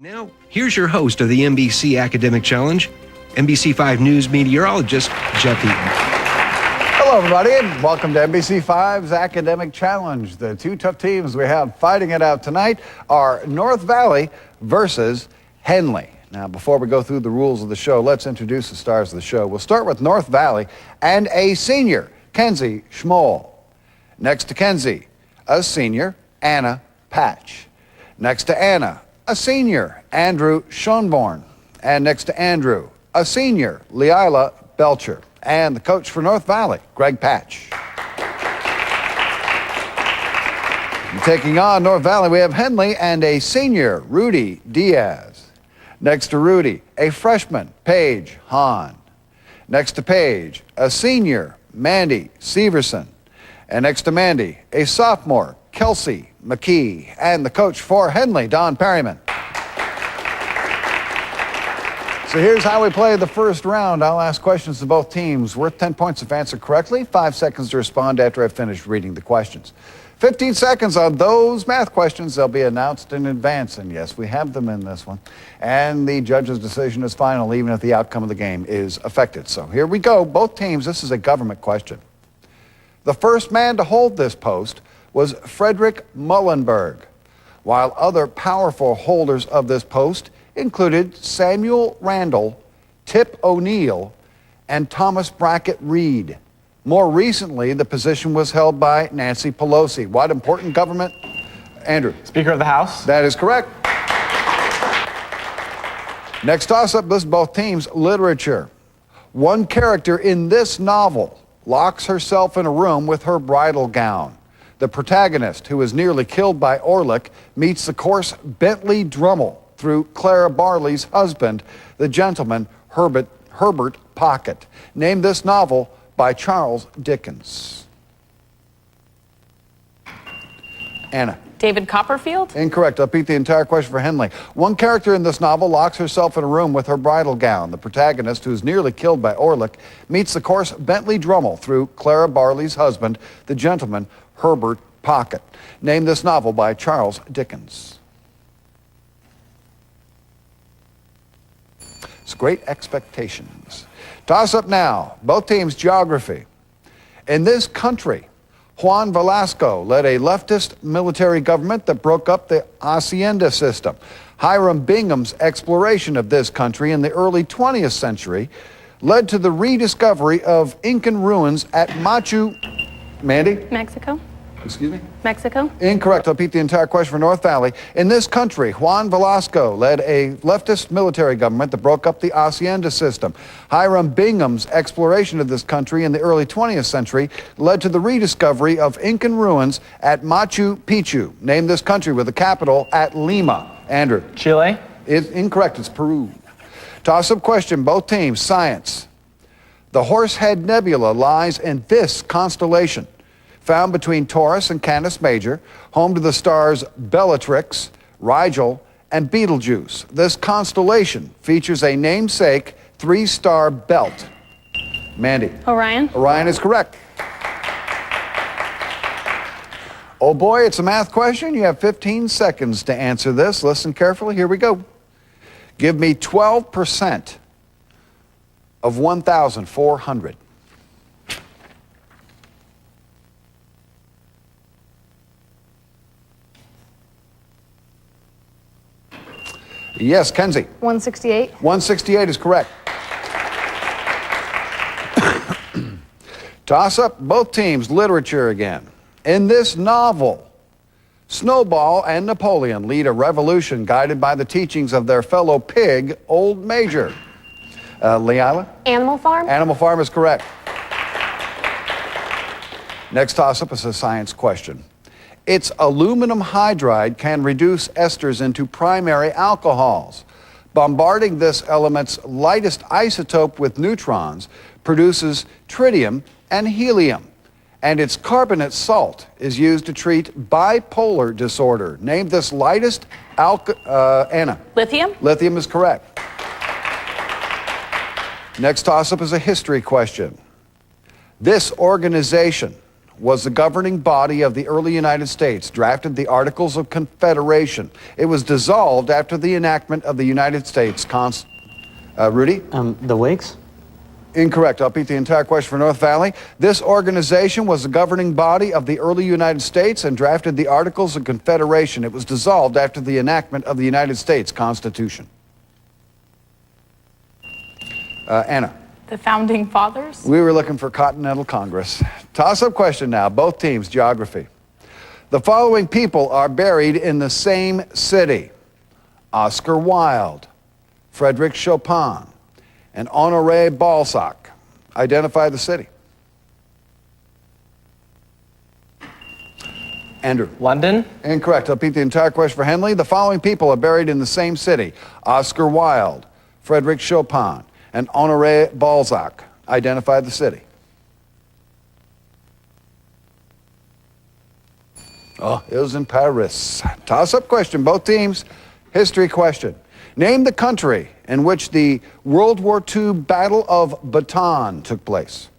Now, here's your host of the NBC Academic Challenge, NBC5 News meteorologist Jeff Eaton. Hello, everybody, and welcome to NBC5's Academic Challenge. The two tough teams we have fighting it out tonight are North Valley versus Henley. Now, before we go through the rules of the show, let's introduce the stars of the show. We'll start with North Valley and a senior, Kenzie Schmoll. Next to Kenzie, a senior, Anna Patch. Next to Anna, a senior, Andrew Schoenborn. And next to Andrew, a senior, Leila Belcher. And the coach for North Valley, Greg Patch. And taking on North Valley, we have Henley and a senior, Rudy Diaz. Next to Rudy, a freshman, Paige Hahn. Next to Paige, a senior, Mandy Severson. And next to Mandy, a sophomore, Kelsey McKee, and the coach for Henley, Don Perryman. So here's how we play the first round. I'll ask questions to both teams, worth 10 points if answered correctly, 5 seconds to respond after I've finished reading the questions. 15 seconds on those math questions. They'll be announced in advance, and yes, we have them in this one. And the judge's decision is final, even if the outcome of the game is affected. So here we go. Both teams, this is a government question. The first man to hold this post was Frederick Muhlenberg, while other powerful holders of this post included Samuel Randall, Tip O'Neill, and Thomas Brackett Reed. More recently, the position was held by Nancy Pelosi. What important government? Andrew. Speaker of the House. That is correct. Next toss-up lists both teams' literature. One character in this novel locks herself in a room with her bridal gown. The protagonist, who is nearly killed by Orlick, meets the coarse Bentley Drummle through Clara Barley's husband, the gentleman Herbert Pocket. Name this novel by Charles Dickens. Anna. David Copperfield? Incorrect. I'll repeat the entire question for Henley. One character in this novel locks herself in a room with her bridal gown. The protagonist, who is nearly killed by Orlick, meets the coarse Bentley Drummle through Clara Barley's husband, the gentleman Herbert Pocket. Name this novel by Charles Dickens. It's Great Expectations. Toss up now. Both teams' geography. In this country, Juan Velasco led a leftist military government that broke up the hacienda system. Hiram Bingham's exploration of this country in the early 20th century led to the rediscovery of Incan ruins at Mandy? Mexico? Excuse me? Mexico? Incorrect. I'll repeat the entire question for North Valley. In this country, Juan Velasco led a leftist military government that broke up the hacienda system. Hiram Bingham's exploration of this country in the early 20th century led to the rediscovery of Incan ruins at Machu Picchu. Name this country with a capital at Lima. Andrew. Chile. Incorrect. It's Peru. Toss-up question. Both teams. Science. The Horsehead Nebula lies in this constellation, found between Taurus and Canis Major, home to the stars Bellatrix, Rigel, and Betelgeuse. This constellation features a namesake 3-star belt. Mandy. Orion? Orion is correct. Oh boy, it's a math question. You have 15 seconds to answer this. Listen carefully. Here we go. Give me 12% of 1,400. Yes, Kenzie. 168. 168 is correct. Toss up both teams' literature again. In this novel, Snowball and Napoleon lead a revolution guided by the teachings of their fellow pig, Old Major. Leila? Animal Farm? Animal Farm is correct. Next toss-up is a science question. Its aluminum hydride can reduce esters into primary alcohols. Bombarding this element's lightest isotope with neutrons produces tritium and helium. And its carbonate salt is used to treat bipolar disorder. Name this lightest Anna. Lithium? Lithium is correct. Next toss-up is a history question. This organization was the governing body of the early United States, drafted the Articles of Confederation. It was dissolved after the enactment of the United States Rudy? The Whigs? Incorrect. I'll repeat the entire question for North Valley. This organization was the governing body of the early United States and drafted the Articles of Confederation. It was dissolved after the enactment of the United States Constitution. Anna. The Founding Fathers. We were looking for Continental Congress. Toss-up question now. Both teams, geography. The following people are buried in the same city: Oscar Wilde, Frédéric Chopin, and Honoré Balzac. Identify the city. Andrew. London. Incorrect. I'll repeat the entire question for Henley. The following people are buried in the same city: Oscar Wilde, Frédéric Chopin, and Honoré Balzac. Identify the city. Oh, it was in Paris. Toss-up question, both teams. History question. Name the country in which the World War II Battle of Bataan took place.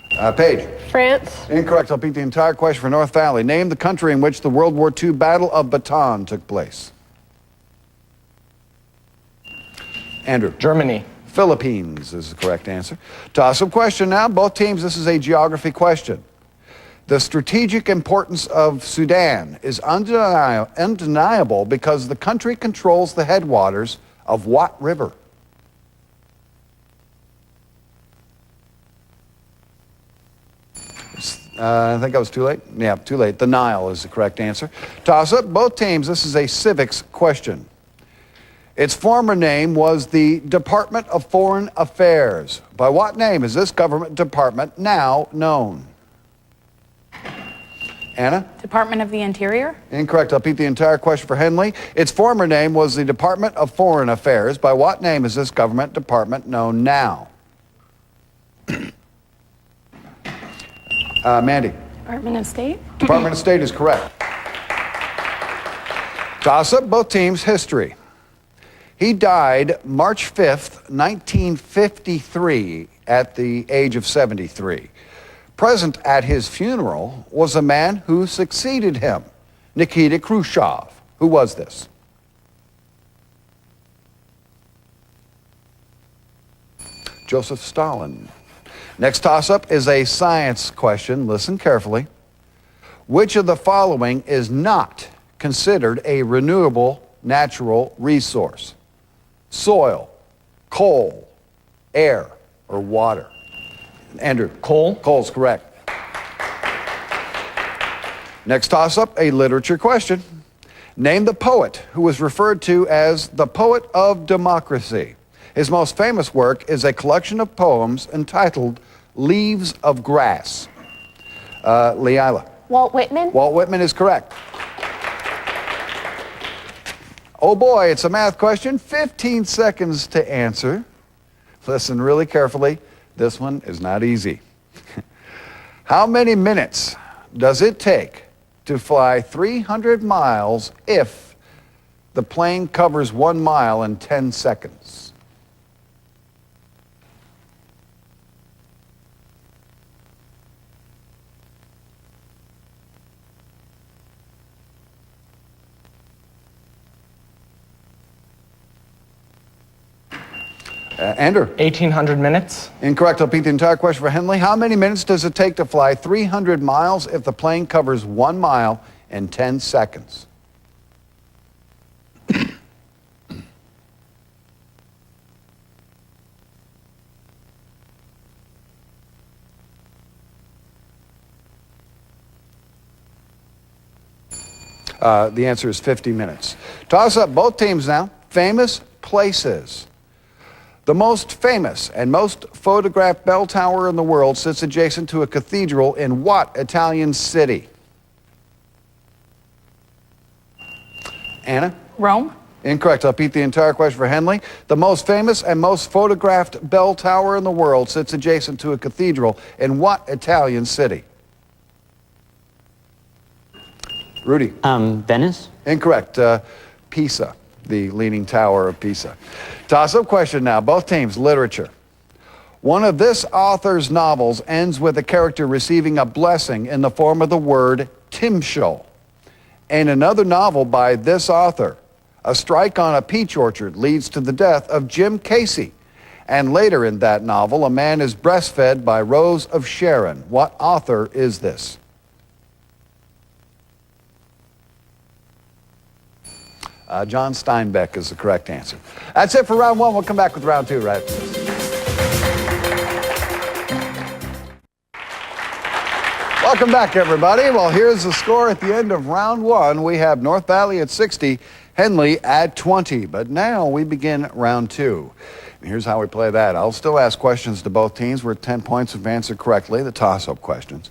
Paige. France. Incorrect. I'll repeat the entire question for North Valley. Name the country in which the World War II Battle of Bataan took place. Andrew. Germany. Philippines is the correct answer. Toss-up question now. Both teams, this is a geography question. The strategic importance of Sudan is undeniable because the country controls the headwaters of what river? I think I was too late. Yeah, too late. The Nile is the correct answer. Toss-up. Both teams, this is a civics question. Its former name was the Department of Foreign Affairs. By what name is this government department now known? Anna? Department of the Interior. Incorrect. I'll repeat the entire question for Henley. Its former name was the Department of Foreign Affairs. By what name is this government department known now? Mandy? Department of State. Department of State is correct. Toss-up, both teams, history. He died March 5th, 1953, at the age of 73. Present at his funeral was a man who succeeded him, Nikita Khrushchev. Who was this? Joseph Stalin. Next toss-up is a science question. Listen carefully. Which of the following is not considered a renewable natural resource? Soil, coal, air, or water? Andrew. Coal. Coal's correct. Next toss-up, a literature question. Name the poet who was referred to as the poet of democracy. His most famous work is a collection of poems entitled Leaves of Grass. Leila. Walt Whitman. Walt Whitman is correct. Oh boy, it's a math question. 15 seconds to answer. Listen really carefully. This one is not easy. How many minutes does it take to fly 300 miles if the plane covers 1 mile in 10 seconds? Andrew. 1,800 minutes. Incorrect. I'll repeat the entire question for Henley. How many minutes does it take to fly 300 miles if the plane covers 1 mile in 10 seconds? The answer is 50 minutes. Toss up both teams now. Famous places. The most famous and most photographed bell tower in the world sits adjacent to a cathedral in what Italian city? Anna? Rome. Incorrect. I'll repeat the entire question for Henley. The most famous and most photographed bell tower in the world sits adjacent to a cathedral in what Italian city? Rudy? Venice? Incorrect. Pisa, the Leaning Tower of Pisa. Toss-up question now. Both teams, literature. One of this author's novels ends with a character receiving a blessing in the form of the word Timshel. In another novel by this author, a strike on a peach orchard leads to the death of Jim Casey. And later in that novel, a man is breastfed by Rose of Sharon. What author is this? John Steinbeck is the correct answer. That's it for round one. We'll come back with round two right after this. Welcome back, everybody. Well, here's the score at the end of round one. We have North Valley at 60, Henley at 20. But now we begin round two. And here's how we play that. I'll still ask questions to both teams. We're at 10 points if answered correctly, the toss-up questions.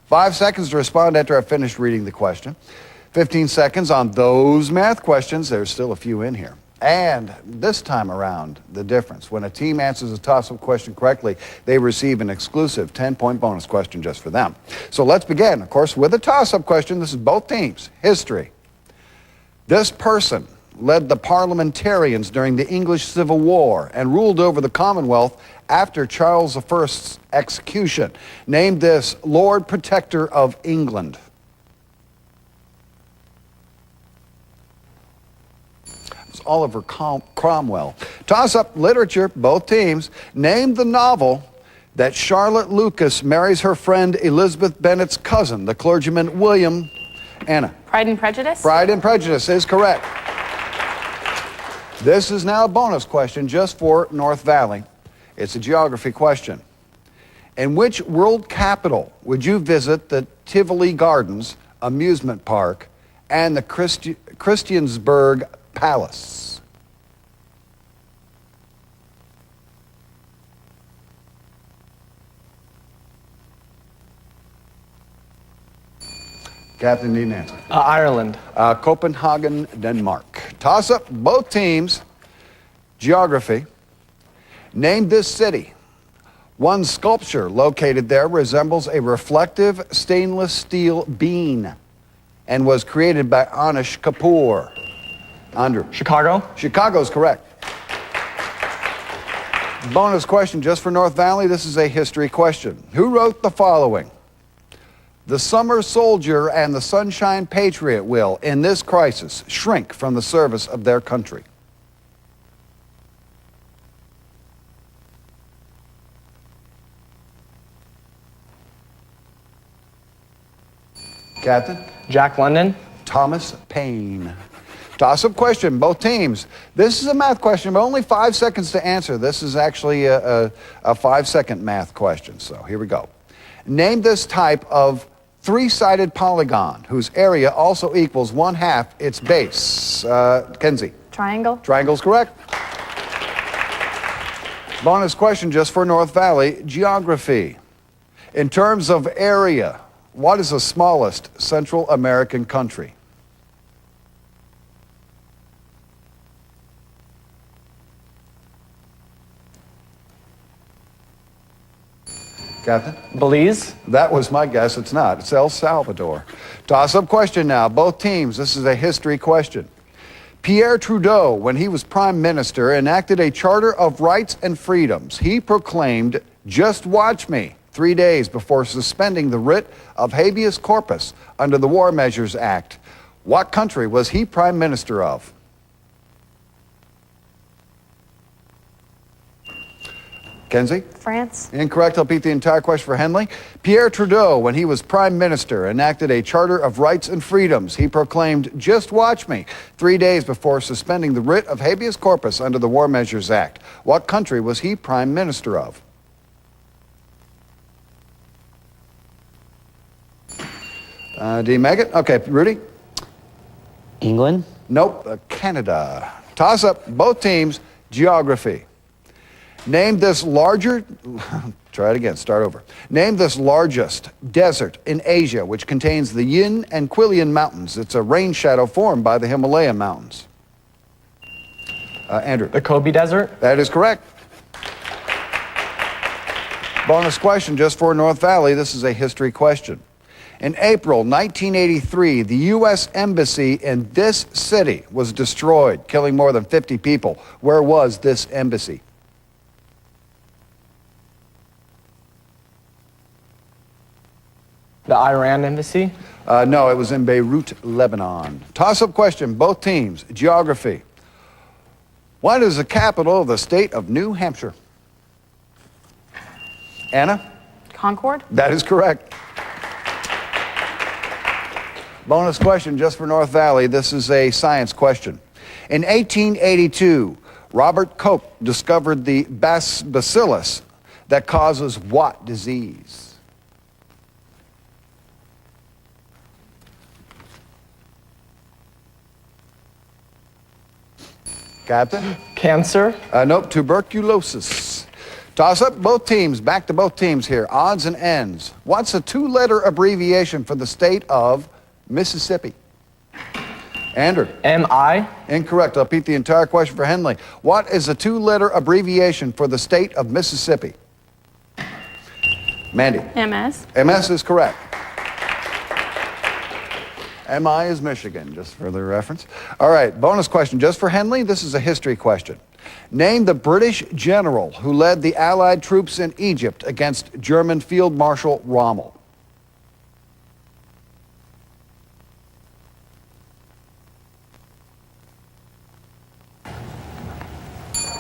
5 seconds to respond after I've finished reading the question. 15 seconds on those math questions. There's still a few in here. And this time around, the difference. When a team answers a toss-up question correctly, they receive an exclusive 10-point bonus question just for them. So let's begin, of course, with a toss-up question. This is both teams. History. This person led the parliamentarians during the English Civil War and ruled over the Commonwealth after Charles I's execution. Named this Lord Protector of England. Oliver Cromwell. Toss-up literature, both teams. Name the novel that Charlotte Lucas marries her friend Elizabeth Bennet's cousin, the clergyman William. Anna. Pride and Prejudice? Pride and Prejudice is correct. This is now a bonus question just for North Valley. It's a geography question. In which world capital would you visit the Tivoli Gardens amusement park and the Christiansburg Palace? Captain, need an answer. Ireland. Copenhagen, Denmark. Toss up both teams. Geography. Name this city. One sculpture located there resembles a reflective stainless steel bean and was created by Anish Kapoor. Andrew. Chicago. Chicago's correct. Bonus question just for North Valley. This is a history question. Who wrote the following? The summer soldier and the sunshine patriot will, in this crisis, shrink from the service of their country. Captain? Jack London. Thomas Paine. Toss-up question, both teams. This is a math question, but only 5 seconds to answer. This is actually a 5-second math question, so here we go. Name this type of three-sided polygon whose area also equals 1/2 its base. Kenzie. Triangle? Triangle's correct. Bonus question just for North Valley, geography. In terms of area, what is the smallest Central American country? Captain? Belize. That was my guess. It's not. It's El Salvador. Toss-up question now. Both teams. This is a history question. Pierre Trudeau, when he was prime minister, enacted a Charter of Rights and Freedoms. He proclaimed, "Just watch me," 3 days before suspending the writ of habeas corpus under the War Measures Act. What country was he prime minister of? Kenzie? France? Incorrect. I'll repeat the entire question for Henley. Pierre Trudeau, when he was prime minister, enacted a Charter of Rights and Freedoms. He proclaimed, "Just watch me," 3 days before suspending the writ of habeas corpus under the War Measures Act. What country was he prime minister of? D. Meggett? Okay, Rudy? England. Nope, Canada. Toss up, both teams, geography. Name this larger, try it again, start over. Name this largest desert in Asia, which contains the Yin and Quilian Mountains. It's a rain shadow formed by the Himalaya Mountains. Andrew. The Gobi Desert. That is correct. Bonus question just for North Valley. This is a history question. In April 1983, the U.S. Embassy in this city was destroyed, killing more than 50 people. Where was this embassy? The Iran embassy. No, it was in Beirut, Lebanon. Toss-up question, both teams. Geography. What is the capital of the state of New Hampshire? Anna? Concord? That is correct. Bonus question just for North Valley. This is a science question. In 1882, Robert Koch discovered the bacillus that causes what disease? Captain? Cancer. Nope, tuberculosis. Toss up both teams, back to both teams here. Odds and ends. What's a two-letter abbreviation for the state of Mississippi? Andrew? M.I. Incorrect. I'll repeat the entire question for Henley. What is a two-letter abbreviation for the state of Mississippi? Mandy? MS? MS is correct. MI is Michigan, just for the reference. All right, bonus question just for Henley. This is a history question. Name the British general who led the Allied troops in Egypt against German Field Marshal Rommel.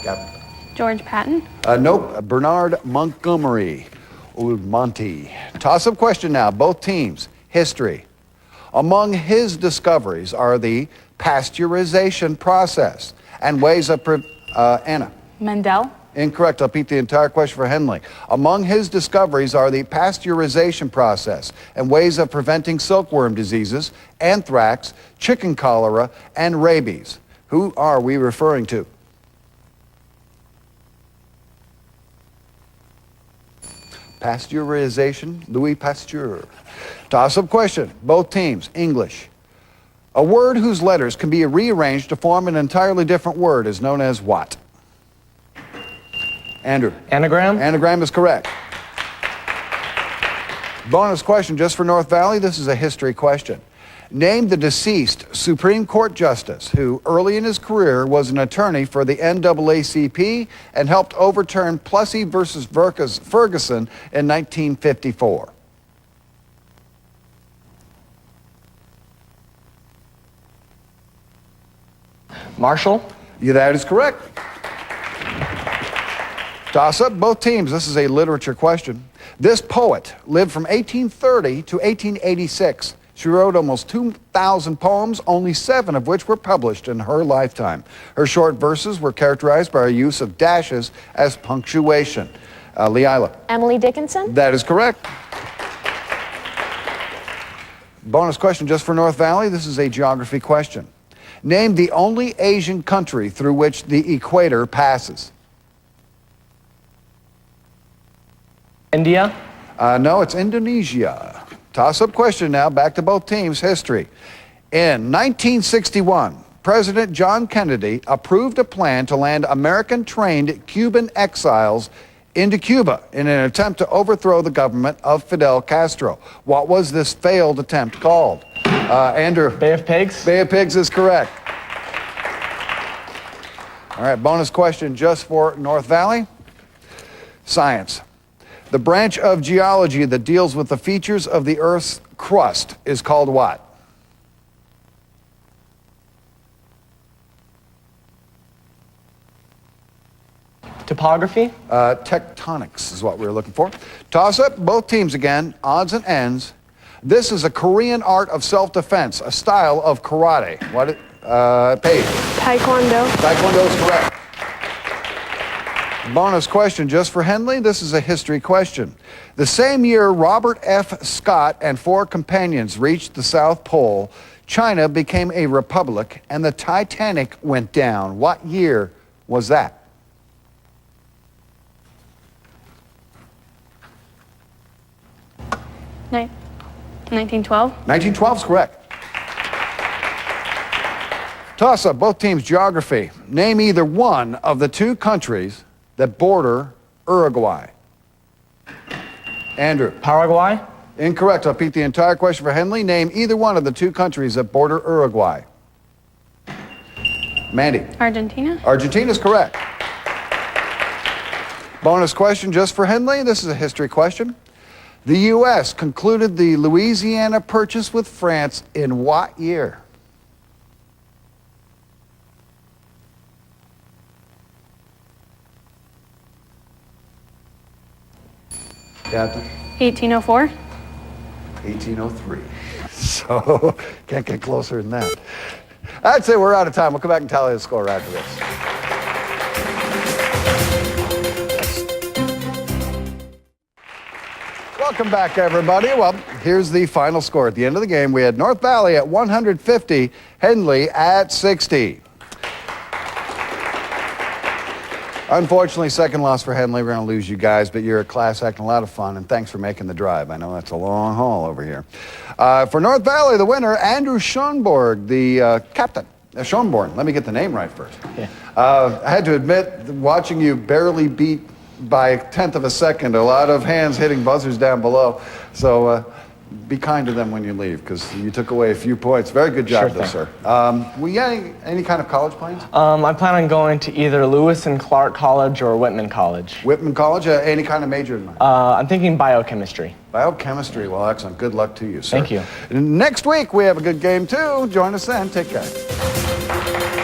Captain. George Patton? Nope, Bernard Montgomery. Old Monty. Toss-up question now, both teams. History. Among his discoveries are the pasteurization process and ways of... Anna. Mendel? Incorrect. I'll repeat the entire question for Henley. Among his discoveries are the pasteurization process and ways of preventing silkworm diseases, anthrax, chicken cholera, and rabies. Who are we referring to? Pasteurization, Louis Pasteur. Toss-up question, both teams, English. A word whose letters can be rearranged to form an entirely different word is known as what? Andrew. Anagram. Anagram is correct. Bonus question just for North Valley. This is a history question. Name the deceased Supreme Court Justice who early in his career was an attorney for the NAACP and helped overturn Plessy versus Ferguson in 1954. Marshall. Yeah, that is correct. Toss up both teams. This is a literature question. This poet lived from 1830 to 1886. She wrote almost 2,000 poems, only 7 of which were published in her lifetime. Her short verses were characterized by a use of dashes as punctuation. Leila. Emily Dickinson? That is correct. Bonus question just for North Valley. This is a geography question. Name the only Asian country through which the equator passes. India. No, it's Indonesia. Toss-up question now, back to both teams, history. In 1961, President John Kennedy approved a plan to land American-trained Cuban exiles into Cuba in an attempt to overthrow the government of Fidel Castro. What was this failed attempt called? Andrew. Bay of Pigs. Bay of Pigs is correct. All right, bonus question just for North Valley. Science. The branch of geology that deals with the features of the Earth's crust is called what? Topography. Tectonics is what we were looking for. Toss up both teams again, odds and ends. This is a Korean art of self-defense, a style of karate. What? Paige. Taekwondo? Taekwondo is correct. Bonus question just for Henley. This is a history question. The same year Robert F. Scott and 4 companions reached the South Pole, China became a republic and the Titanic went down. What year was that? Ni- 1912? 1912 is correct. Toss up, both teams, geography. Name either one of the 2 countries that border Uruguay. Andrew. Paraguay. Incorrect. I'll repeat the entire question for Henley. Name either one of the 2 countries that border Uruguay. Mandy. Argentina? Argentina is correct. Bonus question just for Henley. This is a history question. The U.S. concluded the Louisiana Purchase with France in what year? Captain? 1804. 1803. So, can't get closer than that. I'd say we're out of time. We'll come back and tally the score after this. Welcome back, everybody. Well, here's the final score. At the end of the game, we had North Valley at 150, Henley at 60. Unfortunately, second loss for Henley. We're going to lose you guys, but you're a class act and a lot of fun, and thanks for making the drive. I know that's a long haul over here. For North Valley, the winner, Andrew Schoenborg, the captain. Schoenborn, let me get the name right first. Yeah. I had to admit, watching you barely beat by a tenth of a second, a lot of hands hitting buzzers down below. So be kind to them when you leave, because you took away a few points. Very good job, though, sir. Were you any kind of college plans? I plan on going to either Lewis and Clark College or Whitman College. Whitman College? Any kind of major in mind? I'm thinking biochemistry. Biochemistry. Well, excellent. Good luck to you, sir. Thank you. Next week, we have a good game, too. Join us then. Take care.